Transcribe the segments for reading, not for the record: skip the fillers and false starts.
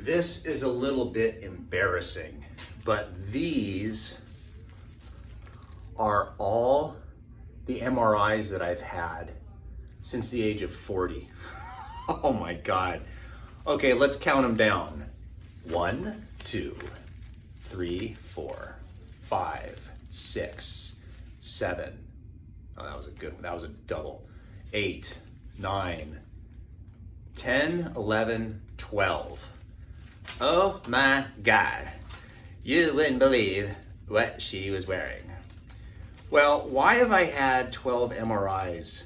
This is a little bit embarrassing, but these are all the MRIs that I've had since the age of 40. Oh my God. Okay, let's count them down. 1, 2, 3, 4, 5, 6, 7. Oh, that was a good one. That was a double. 8, 9, 10, 11, 12. Oh my God. You wouldn't believe what she was wearing. Well, why have I had 12 MRIs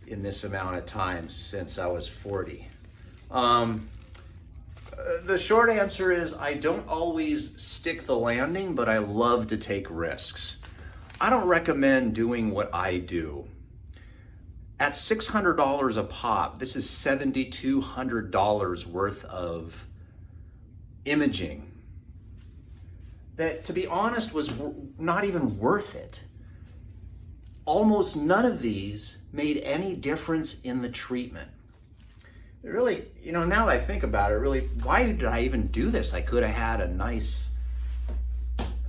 in this amount of time since I was 40? The short answer is I don't always stick the landing, but I love to take risks. I don't recommend doing what I do. At $600 a pop, this is $7,200 worth of imaging that, to be honest, was not even worth it. Almost none of these made any difference in the treatment. It really, now that I think about it, really, why did I even do this? I could have had a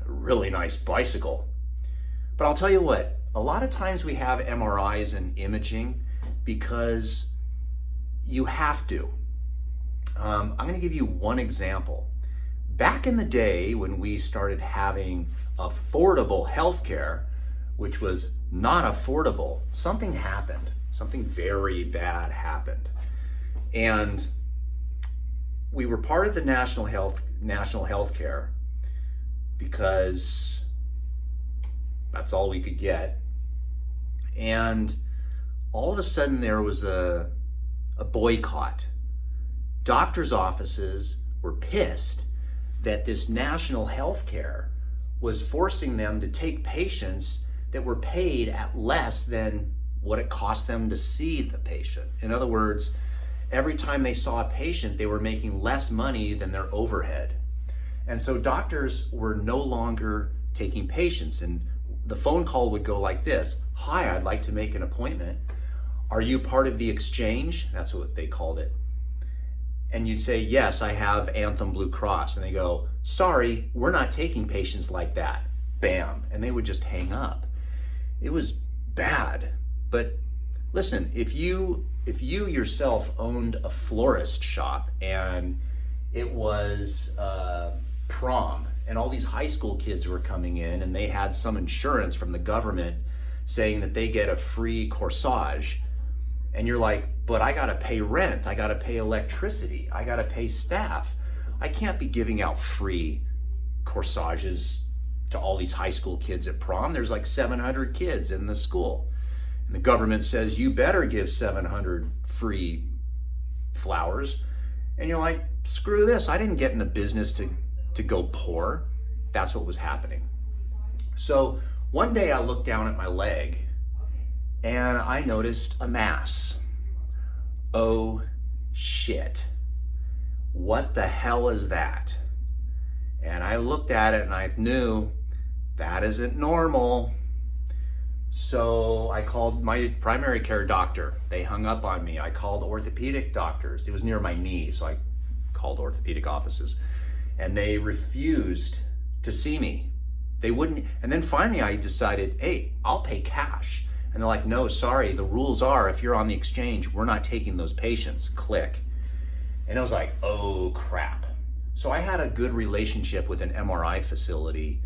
really nice bicycle. But I'll tell you what, a lot of times we have MRIs and imaging because you have to. I'm going to give you one example. Back in the day when we started having affordable healthcare, which was not affordable, something happened. Something very bad happened. And we were part of the national health care because that's all we could get. And all of a sudden there was a boycott. Doctors' offices were pissed that this national health care was forcing them to take patients that were paid at less than what it cost them to see the patient. In other words, every time they saw a patient, they were making less money than their overhead. And so doctors were no longer taking patients. And the phone call would go like this: "Hi, I'd like to make an appointment. Are you part of the exchange?" That's what they called it. And you'd say, "Yes, I have Anthem Blue Cross." And they go, "Sorry, we're not taking patients like that." Bam. And they would just hang up. It was bad. But listen, if you yourself owned a florist shop and it was prom and all these high school kids were coming in and they had some insurance from the government saying that they get a free corsage, and you're like, "But I gotta pay rent, I gotta pay electricity, I gotta pay staff. I can't be giving out free corsages to all these high school kids at prom. There's like 700 kids in the school. And the government says you better give 700 free flowers." And you're like, "Screw this, I didn't get in the business to go poor." That's what was happening. So one day I looked down at my leg and I noticed a mass. Oh shit. What the hell is that? And I looked at it and I knew that isn't normal. So I called my primary care doctor. They hung up on me. I called orthopedic doctors. It was near my knee, so I called orthopedic offices. And they refused to see me. They wouldn't. And then finally I decided, hey, I'll pay cash. And they're like, "No, sorry, the rules are if you're on the exchange, we're not taking those patients." Click. And I was like, oh crap. So I had a good relationship with an MRI facility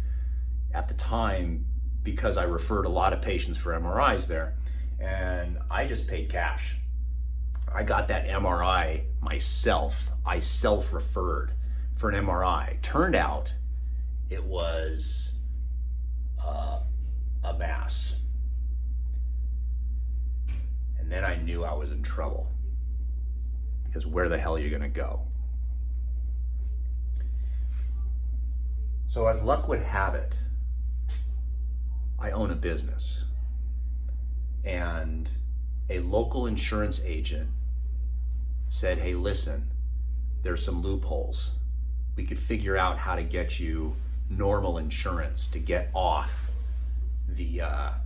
at the time because I referred a lot of patients for MRIs there. And I just paid cash. I got that MRI myself. I self-referred for an MRI. Turned out it was a mass. And then I knew I was in trouble, because where the hell are you gonna go? So as luck would have it, I own a business, and a local insurance agent said, "Hey, listen, there's some loopholes. We could figure out how to get you normal insurance to get off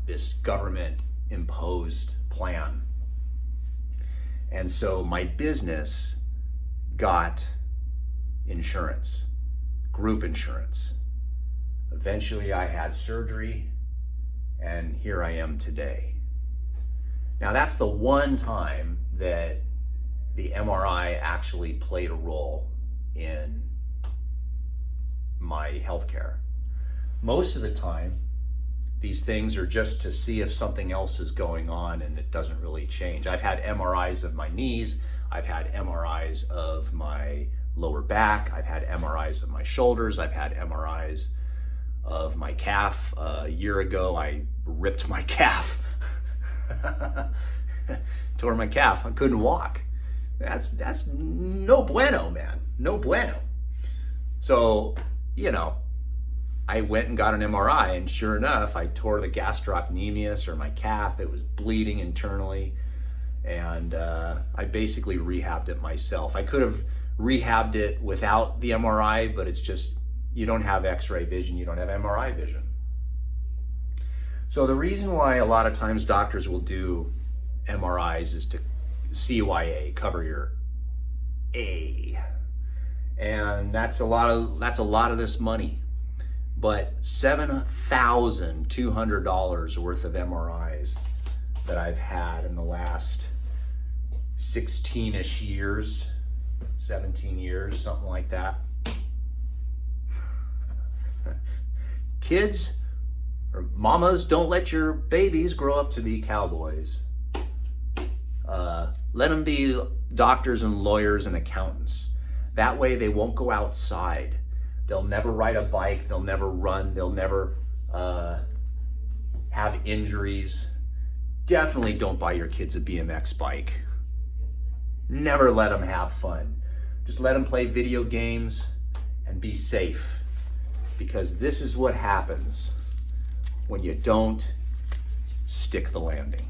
this government imposed plan." And so my business got insurance, group insurance. Eventually I had surgery, and here I am today. Now that's the one time that the MRI actually played a role in my healthcare. Most of the time, these things are just to see if something else is going on, and it doesn't really change. I've had MRIs of my knees, I've had MRIs of my lower back, I've had MRIs of my shoulders, I've had MRIs of my calf. A year ago, I ripped my calf. Tore my calf. I couldn't walk. That's no bueno, man. No bueno. So, I went and got an MRI, and sure enough, I tore the gastrocnemius, or my calf. It was bleeding internally, and I basically rehabbed it myself. I could have rehabbed it without the MRI, but it's just, you don't have x-ray vision, you don't have MRI vision. So the reason why a lot of times doctors will do MRIs is to CYA, cover your A. And that's a lot of this money. But $7,200 worth of MRIs that I've had in the last 16-ish years, 17 years, something like that. Kids or mamas, don't let your babies grow up to be cowboys. Let them be doctors and lawyers and accountants. That way they won't go outside. They'll never ride a bike, they'll never run, they'll never have injuries. Definitely don't buy your kids a BMX bike. Never let them have fun. Just let them play video games and be safe. Because this is what happens when you don't stick the landing.